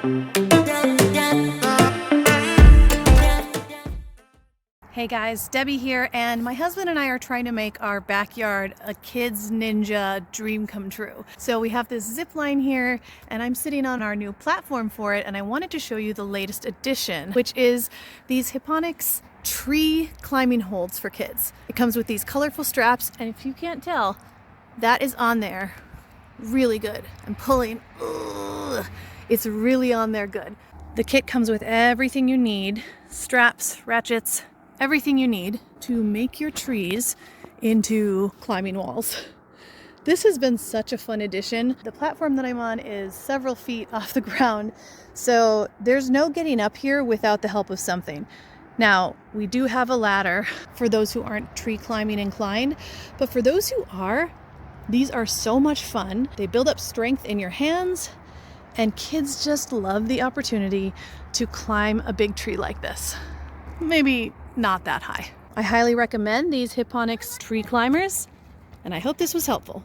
Hey guys, Debbie here, and my husband and I are trying to make our backyard a kid's ninja dream come true. So we have this zip line here, and I'm sitting on our new platform for it, and I wanted to show you the latest addition, which is these Hyponix tree climbing holds for kids. It comes with these colorful straps, and if you can't tell, that is on there really good. I'm pulling. Ugh, it's really on there good. The kit comes with everything you need, straps, ratchets, everything you need to make your trees into climbing walls. This has been such a fun addition. The platform that I'm on is several feet off the ground, so there's no getting up here without the help of something. Now, we do have a ladder for those who aren't tree climbing inclined, but for those who are, these are so much fun. They build up strength in your hands, and kids just love the opportunity to climb a big tree like this. Maybe not that high. I highly recommend these Hyponix tree climbers, and I hope this was helpful.